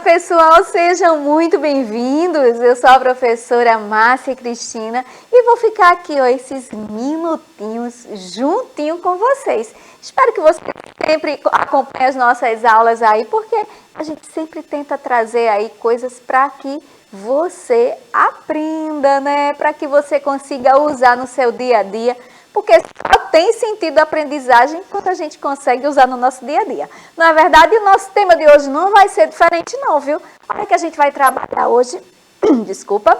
pessoal, sejam muito bem-vindos. Eu sou a professora Márcia Cristina e vou ficar aqui esses minutinhos juntinho com vocês. Espero que você sempre acompanhe as nossas aulas aí, porque a gente sempre tenta trazer aí coisas para que você aprenda, né? Para que você consiga usar no seu dia a dia. Porque só tem sentido a aprendizagem quando a gente consegue usar no nosso dia a dia. Na verdade, o nosso tema de hoje não vai ser diferente não, viu? Olha que a gente vai trabalhar hoje, desculpa,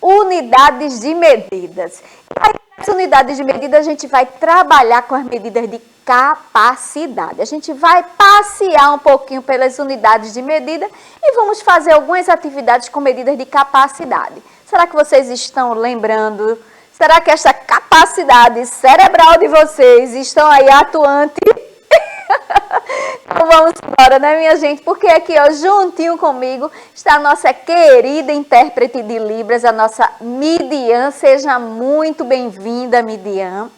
unidades de medidas. E aí, nas unidades de medida, a gente vai trabalhar com as medidas de capacidade. A gente vai passear um pouquinho pelas unidades de medida e vamos fazer algumas atividades com medidas de capacidade. Será que vocês estão lembrando? Será que essa capacidade cerebral de vocês estão aí atuante? Então vamos embora, né, minha gente? Porque aqui, ó, juntinho comigo, está a nossa querida intérprete de Libras, a nossa Midian. Seja muito bem-vinda, Midian.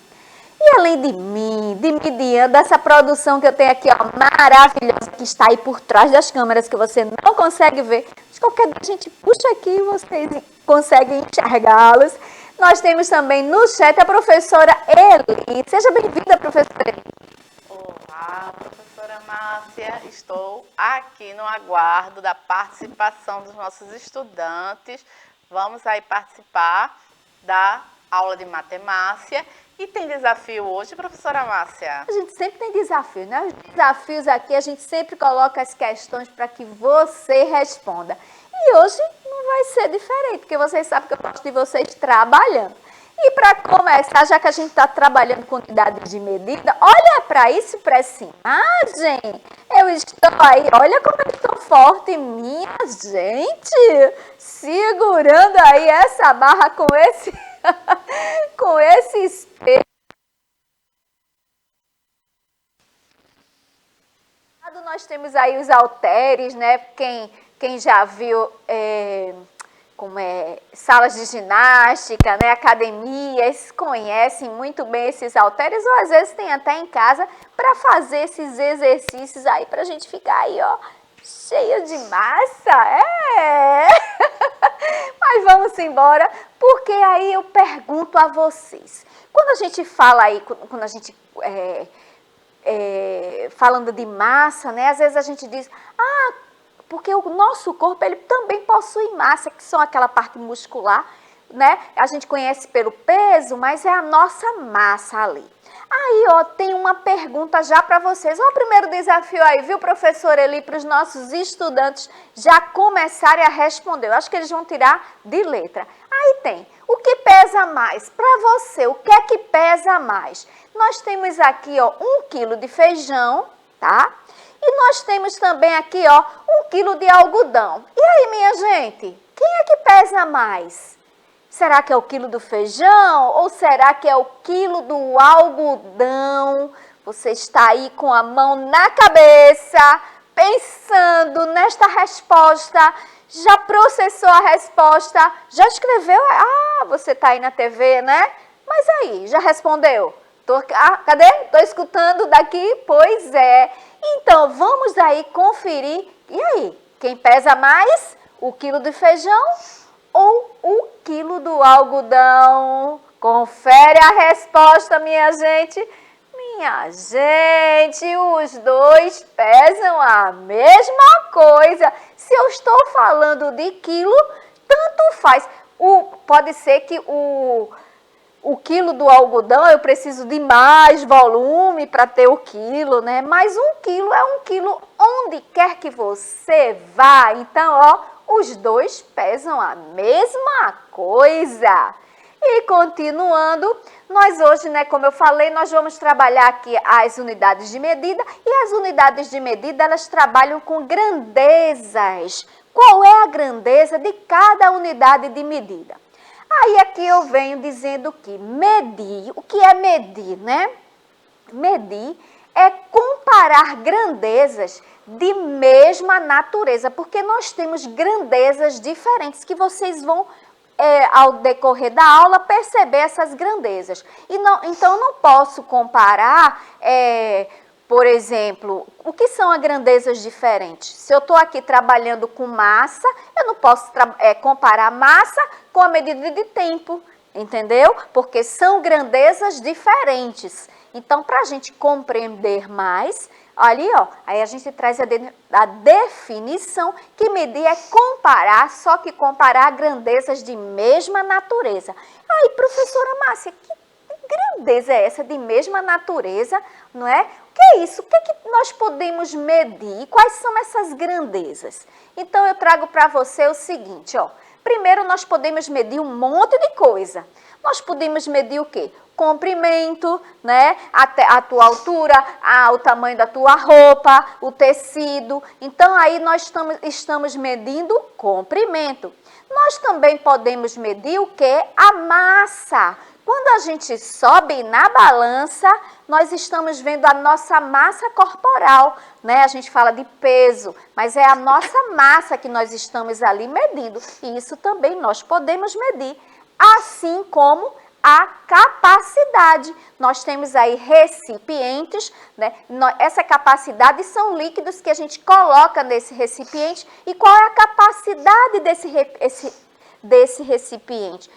E além de mim, de Midian, dessa produção que eu tenho aqui, ó, maravilhosa, que está aí por trás das câmeras, que você não consegue ver. Mas qualquer dia a gente puxa aqui e vocês conseguem enxergá-los. Nós temos também no chat a professora Eli. Seja bem-vinda, professora Eli. Olá, professora Márcia. Estou aqui no aguardo da participação dos nossos estudantes. Vamos aí participar da aula de matemática. E tem desafio hoje, professora Márcia? A gente sempre tem desafio, né? Os desafios aqui, a gente sempre coloca as questões para que você responda. E hoje não vai ser diferente, porque vocês sabem que eu gosto de vocês trabalhando. E para começar, já que a gente está trabalhando com unidades de medida, olha para isso e para essa imagem. Eu estou aí, olha como eu estou forte, minha gente. Segurando aí essa barra com esse, com esse espelho. Nós temos aí os halteres, né? Quem já viu salas de ginástica, né, academias, conhecem muito bem esses halteres, ou às vezes tem até em casa para fazer esses exercícios aí, para a gente ficar aí, ó, cheio de massa. Mas vamos embora, porque aí eu pergunto a vocês, quando a gente fala aí, quando a gente falando de massa, né, às vezes a gente diz, porque o nosso corpo, ele também possui massa, que são aquela parte muscular, né? A gente conhece pelo peso, mas é a nossa massa ali. Aí, ó, tem uma pergunta já para vocês. Ó, o primeiro desafio aí, viu, professora Eli, para os nossos estudantes já começarem a responder. Eu acho que eles vão tirar de letra. Aí tem, o que pesa mais? Para você, o que é que pesa mais? Nós temos aqui, ó, 1 quilo de feijão, tá? E nós temos também aqui, ó, 1 quilo de algodão. E aí, minha gente, quem é que pesa mais? Será que é o quilo do feijão ou será que é o quilo do algodão? Você está aí com a mão na cabeça, pensando nesta resposta, já processou a resposta, já escreveu? Você está aí na TV, né? Mas aí, já respondeu? Cadê? Estou escutando daqui? Pois é. Então, vamos aí conferir. E aí, quem pesa mais? O quilo de feijão ou o quilo do algodão? Confere a resposta, minha gente. Minha gente, os dois pesam a mesma coisa. Se eu estou falando de quilo, tanto faz. Pode ser que o quilo do algodão, eu preciso de mais volume para ter o quilo, né? Mas 1 quilo é 1 quilo onde quer que você vá. Então, ó, os dois pesam a mesma coisa. E continuando, nós hoje, né, como eu falei, nós vamos trabalhar aqui as unidades de medida. E as unidades de medida, elas trabalham com grandezas. Qual é a grandeza de cada unidade de medida? Aí aqui eu venho dizendo que medir, o que é medir, né? Medir é comparar grandezas de mesma natureza, porque nós temos grandezas diferentes que vocês vão, ao decorrer da aula, perceber essas grandezas. Então, eu não posso comparar Por exemplo, o que são as grandezas diferentes? Se eu estou aqui trabalhando com massa, eu não posso comparar massa com a medida de tempo, entendeu? Porque são grandezas diferentes. Então, para a gente compreender mais, ali, ó, aí a gente traz a definição que medir é comparar, só que comparar grandezas de mesma natureza. Aí, professora Márcia, que grandeza é essa de mesma natureza, não é? O que é isso? O que é que nós podemos medir? Quais são essas grandezas? Então, eu trago para você o seguinte, ó. Primeiro, nós podemos medir um monte de coisa. Nós podemos medir o quê? Comprimento, né? A tua altura, o tamanho da tua roupa, o tecido. Então, aí nós estamos medindo comprimento. Nós também podemos medir o quê? A massa. Quando a gente sobe na balança, nós estamos vendo a nossa massa corporal, né? A gente fala de peso, mas é a nossa massa que nós estamos ali medindo. E isso também nós podemos medir, assim como a capacidade. Nós temos aí recipientes, né? Essa capacidade são líquidos que a gente coloca nesse recipiente. E qual é a capacidade desse recipiente?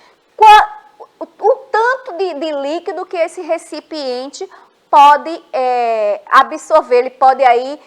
O tanto de líquido que esse recipiente pode absorver, ele pode aí,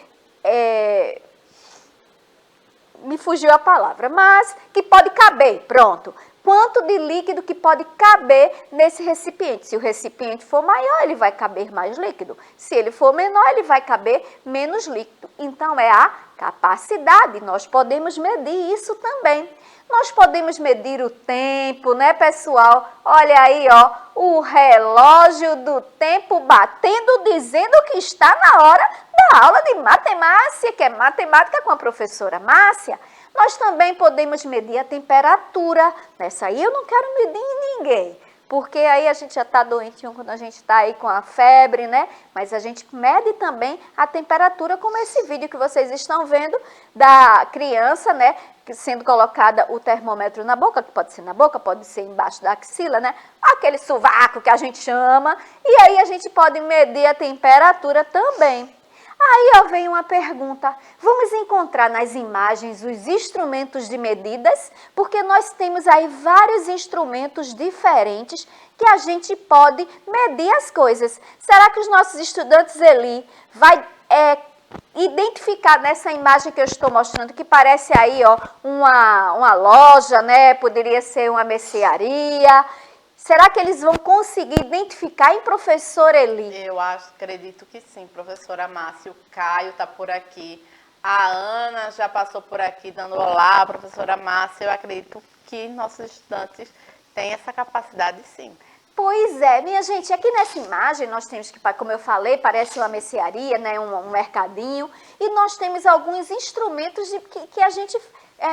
me fugiu a palavra, mas que pode caber, pronto. Quanto de líquido que pode caber nesse recipiente? Se o recipiente for maior, ele vai caber mais líquido. Se ele for menor, ele vai caber menos líquido. Então, é a capacidade, nós podemos medir isso também. Nós podemos medir o tempo, né, pessoal? Olha aí, ó, o relógio do tempo batendo, dizendo que está na hora da aula de matemática, que é matemática com a professora Márcia. Nós também podemos medir a temperatura. Nessa aí eu não quero medir em ninguém, porque aí a gente já está doentinho quando a gente está aí com a febre, né? Mas a gente mede também a temperatura, como esse vídeo que vocês estão vendo da criança, né? Sendo colocada o termômetro na boca, que pode ser na boca, pode ser embaixo da axila, né? Aquele sovaco que a gente chama. E aí a gente pode medir a temperatura também. Aí, ó, vem uma pergunta. Vamos encontrar nas imagens os instrumentos de medidas? Porque nós temos aí vários instrumentos diferentes que a gente pode medir as coisas. Será que os nossos estudantes ali vai identificar nessa imagem que eu estou mostrando, que parece aí, ó, uma loja, né? Poderia ser uma mercearia. Será que eles vão conseguir identificar em professor Eli? Eu acredito que sim, professora Márcia. O Caio está por aqui. A Ana já passou por aqui dando olá, professora Márcia. Eu acredito que nossos estudantes têm essa capacidade, sim. Pois é, minha gente, aqui nessa imagem nós temos que, como eu falei, parece uma mercearia, né, um mercadinho, e nós temos alguns instrumentos que a gente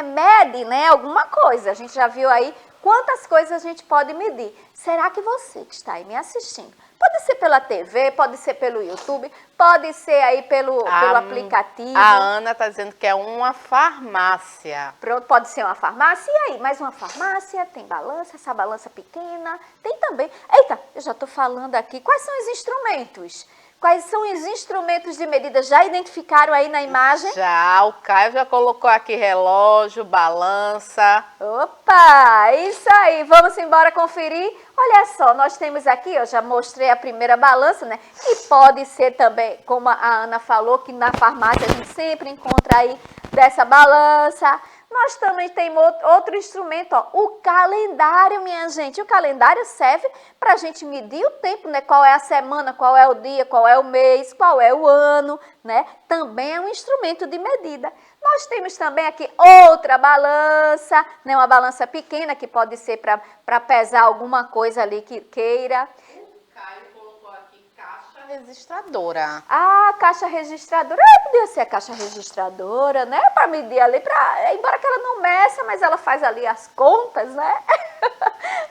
mede, né, alguma coisa. A gente já viu aí quantas coisas a gente pode medir. Será que você que está aí me assistindo, pode ser pela TV, pode ser pelo YouTube, pode ser aí pelo aplicativo. A Ana está dizendo que é uma farmácia. Pronto, pode ser uma farmácia. E aí, mais uma farmácia, tem balança, essa balança pequena, tem também. Eita, eu já estou falando aqui. Quais são os instrumentos? Quais são os instrumentos de medida? Já identificaram aí na imagem? Já, o Caio já colocou aqui relógio, balança. Opa, isso aí. Vamos embora conferir? Olha só, nós temos aqui, eu já mostrei a primeira balança, né? Que pode ser também, como a Ana falou, que na farmácia a gente sempre encontra aí dessa balança. Nós também temos outro instrumento, ó, o calendário, minha gente. O calendário serve para a gente medir o tempo, né? Qual é a semana, qual é o dia, qual é o mês, qual é o ano, né? Também é um instrumento de medida. Nós temos também aqui outra balança, né? Uma balança pequena que pode ser para pesar alguma coisa ali que queira. Registradora. Ah, caixa registradora. Podia ser a caixa registradora, né? Para medir ali, embora que ela não meça, mas ela faz ali as contas, né?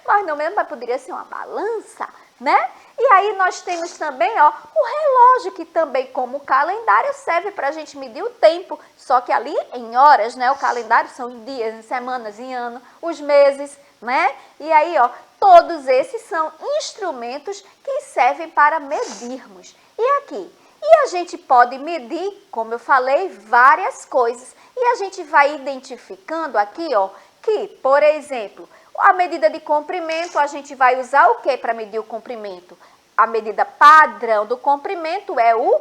Mas não mesmo, mas poderia ser uma balança, né? E aí nós temos também, ó, o relógio, que também, como o calendário, serve para a gente medir o tempo, só que ali em horas, né? O calendário são em dias, em semanas, em ano, os meses, né? E aí, ó, todos esses são instrumentos que servem para medirmos. E aqui, E a gente pode medir, como eu falei, várias coisas. E a gente vai identificando aqui, ó, que, por exemplo, a medida de comprimento, a gente vai usar o que para medir o comprimento? A medida padrão do comprimento é o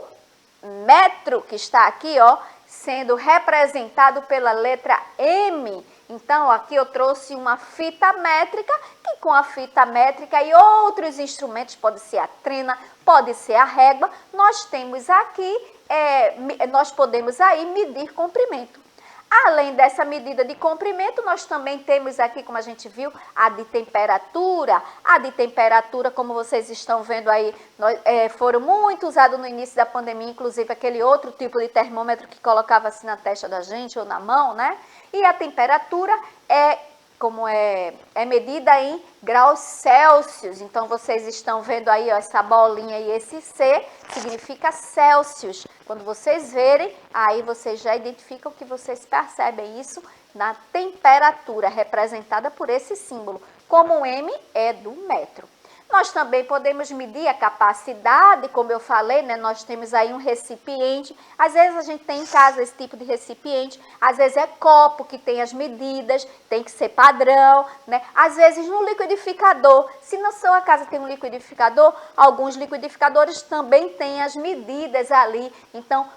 metro, que está aqui, ó, sendo representado pela letra M. Então, aqui eu trouxe uma fita métrica, que com a fita métrica e outros instrumentos, pode ser a trena, pode ser a régua, nós temos aqui, nós podemos aí medir comprimento. Além dessa medida de comprimento, nós também temos aqui, como a gente viu, a de temperatura. A de temperatura, como vocês estão vendo aí, foram muito usados no início da pandemia, inclusive aquele outro tipo de termômetro que colocava assim na testa da gente ou na mão, né? E a temperatura é medida em graus Celsius. Então, vocês estão vendo aí, ó, essa bolinha e esse C significa Celsius. Quando vocês verem, aí vocês já identificam que vocês percebem isso na temperatura, representada por esse símbolo, como o M é do metro. Nós também podemos medir a capacidade, como eu falei, né? Nós temos aí um recipiente. Às vezes a gente tem em casa esse tipo de recipiente, às vezes é copo que tem as medidas, tem que ser padrão, né? Às vezes no liquidificador, se na sua casa tem um liquidificador, alguns liquidificadores também têm as medidas ali. Então,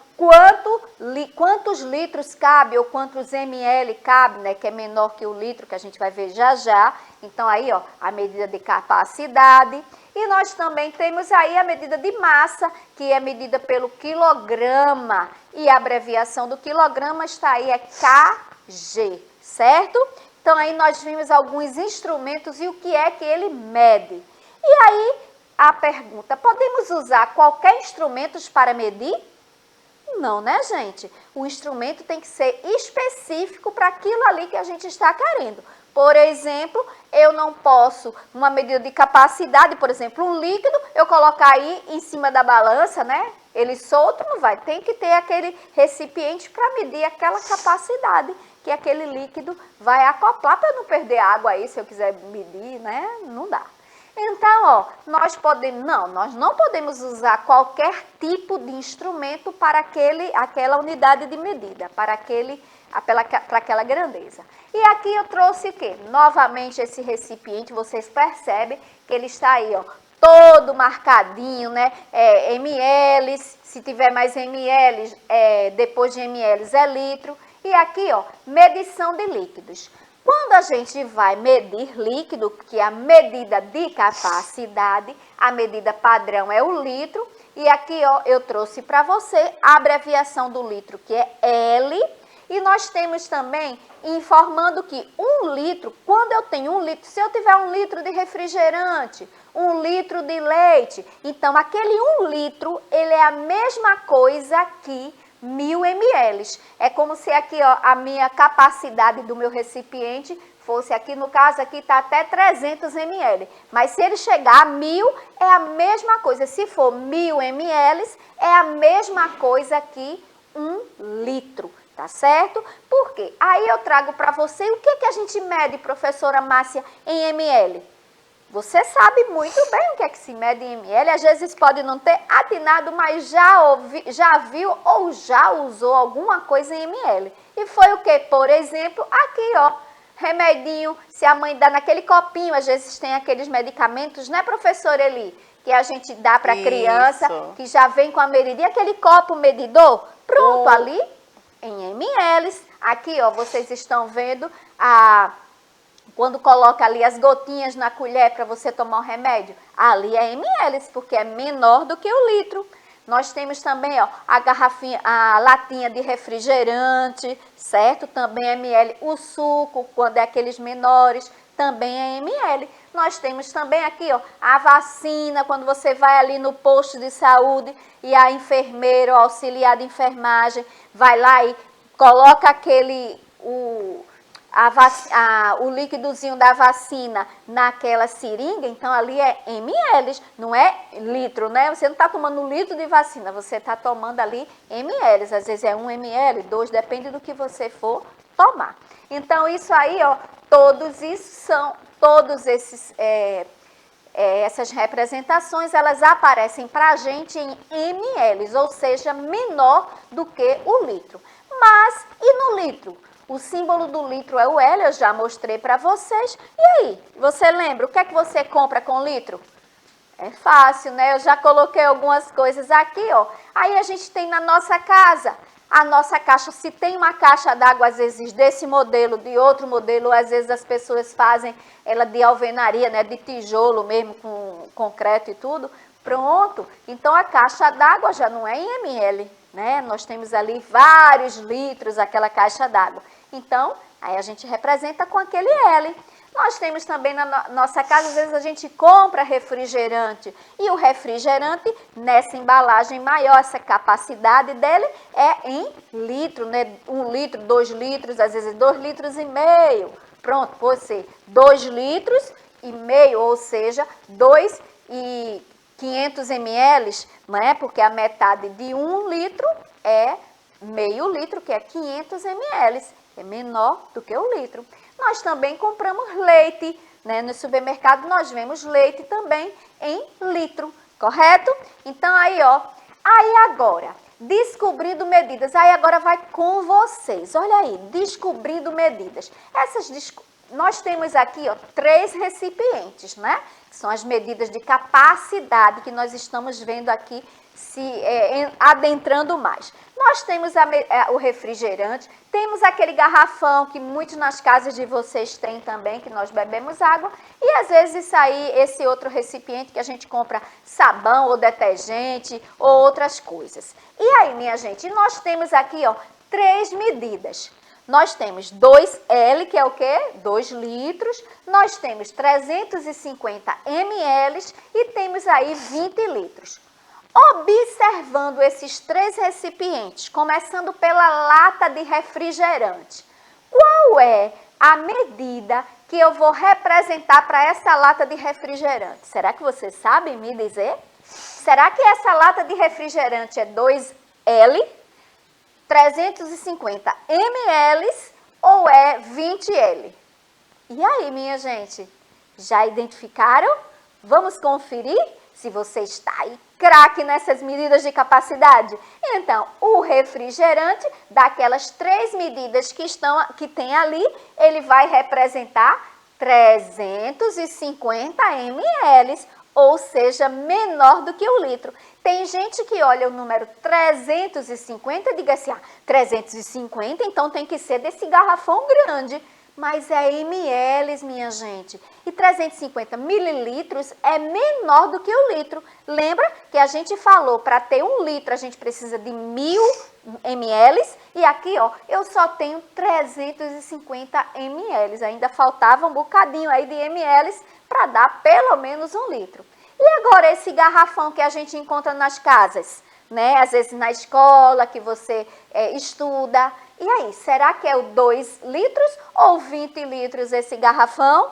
quantos litros cabe ou quantos ml cabe, né, que é menor que o litro, que a gente vai ver já já. Então, aí, ó, a medida de capacidade. E nós também temos aí a medida de massa, que é medida pelo quilograma. E a abreviação do quilograma está aí, é kg, certo? Então, aí nós vimos alguns instrumentos e o que é que ele mede. E aí, a pergunta, podemos usar qualquer instrumento para medir? Não, né, gente? O instrumento tem que ser específico para aquilo ali que a gente está querendo. Por exemplo, eu não posso, numa medida de capacidade, por exemplo, um líquido, eu colocar aí em cima da balança, né? Ele solto não vai. Tem que ter aquele recipiente para medir aquela capacidade que aquele líquido vai acoplar para não perder água aí, se eu quiser medir, né? Não dá. Então, ó, nós não podemos usar qualquer tipo de instrumento para aquela unidade de medida, para aquela grandeza. E aqui eu trouxe o quê? Novamente esse recipiente, vocês percebem que ele está aí, ó, todo marcadinho, né? ml, se tiver mais ml, depois de ml é litro. E aqui, ó, medição de líquidos. Quando a gente vai medir líquido, que é a medida de capacidade, a medida padrão é o litro. E aqui, ó, eu trouxe para você a abreviação do litro, que é L. E nós temos também informando que 1 litro, quando eu tenho 1 litro, se eu tiver 1 litro de refrigerante, 1 litro de leite, então aquele 1 litro, ele é a mesma coisa que 1000 ml. É como se aqui, ó, a minha capacidade do meu recipiente fosse aqui, no caso aqui está até 300 ml. Mas se ele chegar a 1000, é a mesma coisa. Se for 1000 ml, é a mesma coisa que 1 litro, tá certo? Por quê? Aí eu trago para você o que a gente mede, professora Márcia, em ml. Você sabe muito bem o que é que se mede em ml, às vezes pode não ter atinado, mas já viu ou já usou alguma coisa em ml. E foi o que? Por exemplo, aqui, ó, remedinho, se a mãe dá naquele copinho, às vezes tem aqueles medicamentos, né, professora Eli? Que a gente dá para a criança, que já vem com a medidinha, aquele copo medidor, pronto, ali em ml. Aqui, ó, vocês estão vendo quando coloca ali as gotinhas na colher para você tomar o remédio, ali é ml, porque é menor do que o litro. Nós temos também, ó, a latinha de refrigerante, certo? Também é ml. O suco, quando é aqueles menores, também é ml. Nós temos também aqui, ó, a vacina, quando você vai ali no posto de saúde e a enfermeira, o auxiliar de enfermagem, vai lá e coloca o líquidozinho da vacina naquela seringa, então ali é ml, não é litro, né? Você não está tomando litro de vacina, você está tomando ali ml, às vezes é 1 ml, 2, depende do que você for tomar. Então isso aí, ó, todos esses essas representações, elas aparecem para a gente em ml, ou seja, menor do que o litro. Mas, e no litro? O símbolo do litro é o L, eu já mostrei para vocês. E aí, você lembra, o que é que você compra com litro? É fácil, né? Eu já coloquei algumas coisas aqui, ó. Aí a gente tem na nossa casa, a nossa caixa, se tem uma caixa d'água, às vezes desse modelo, de outro modelo, às vezes as pessoas fazem ela de alvenaria, né? De tijolo mesmo, com concreto e tudo. Pronto. Então a caixa d'água já não é em ml, né? Nós temos ali vários litros aquela caixa d'água. Então, aí a gente representa com aquele L. Nós temos também na nossa casa, às vezes a gente compra refrigerante. E o refrigerante, nessa embalagem maior, essa capacidade dele é em litro, né? 1 litro, 2 litros, às vezes 2 litros e meio. Pronto, pode ser 2 litros e meio, ou seja, 2.500 ml, não é? Porque a metade de 1 litro é meio litro, que é 500 ml. É menor do que o litro. Nós também compramos leite, né? No supermercado nós vemos leite também em litro, correto? Então aí, ó, aí agora, descobrindo medidas, aí agora vai com vocês, olha aí, descobrindo medidas. Nós temos aqui, ó, 3 recipientes, né? Que são as medidas de capacidade que nós estamos vendo aqui adentrando mais. Nós temos o refrigerante, temos aquele garrafão que muitos nas casas de vocês têm também, que nós bebemos água, e às vezes esse outro recipiente que a gente compra sabão ou detergente ou outras coisas. E aí, minha gente, nós temos aqui, ó, 3 medidas. Nós temos 2L, que é o quê? 2 litros, nós temos 350 ml e temos aí 20 litros. Observando esses 3 recipientes, começando pela lata de refrigerante, qual é a medida que eu vou representar para essa lata de refrigerante? Será que você sabe me dizer? Será que essa lata de refrigerante é 2L, 350 ml ou é 20L? E aí, minha gente, já identificaram? Vamos conferir se você está aí craque nessas medidas de capacidade. Então, o refrigerante, daquelas 3 medidas que tem ali, ele vai representar 350 ml, ou seja, menor do que o litro. Tem gente que olha o número 350 e diga assim, 350, então tem que ser desse garrafão grande. Mas é ml, minha gente. E 350 mililitros é menor do que o litro. Lembra que a gente falou, para ter 1 litro a gente precisa de 1000 ml. E aqui, ó, eu só tenho 350 ml. Ainda faltava um bocadinho aí de ml para dar pelo menos 1 litro. E agora esse garrafão que a gente encontra nas casas, né? Às vezes na escola que você estuda. E aí, será que é o 2 litros ou 20 litros esse garrafão?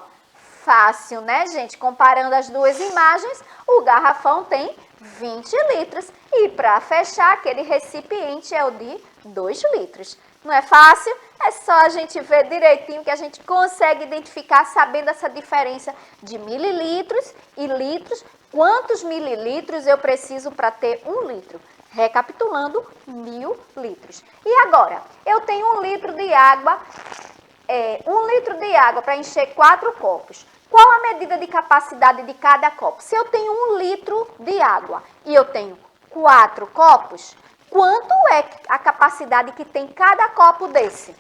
Fácil, né, gente? Comparando as duas imagens, o garrafão tem 20 litros. E para fechar, aquele recipiente é o de 2 litros. Não é fácil? É só a gente ver direitinho que a gente consegue identificar, sabendo essa diferença de mililitros e litros. Quantos mililitros eu preciso para ter 1 litro? Recapitulando, 1000 litros. E agora, eu tenho 1 litro de água, 1 litro de água para encher 4 copos. Qual a medida de capacidade de cada copo? Se eu tenho 1 litro de água e eu tenho 4 copos, quanto é a capacidade que tem cada copo desse?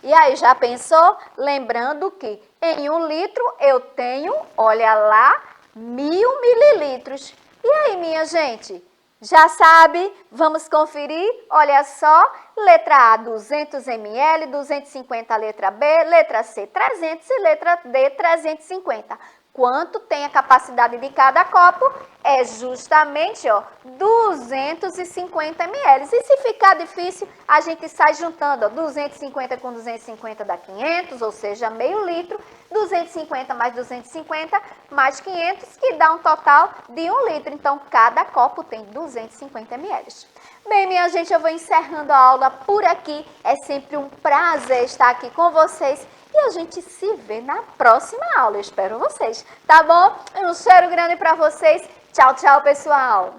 E aí, já pensou? Lembrando que em 1 litro eu tenho, olha lá, 1000 mililitros. E aí, minha gente? Já sabe? Vamos conferir? Olha só, letra A, 200 ml, 250 letra B, letra C, 300 e letra D, 350. Quanto tem a capacidade de cada copo? É justamente, ó, 250 ml. E se ficar difícil, a gente sai juntando, ó, 250 com 250 dá 500, ou seja, meio litro. 250 mais 250 mais 500, que dá um total de 1 litro. Então, cada copo tem 250 ml. Bem, minha gente, eu vou encerrando a aula por aqui. É sempre um prazer estar aqui com vocês. E a gente se vê na próxima aula. Eu espero vocês, tá bom? Um cheiro grande para vocês. Tchau, tchau, pessoal!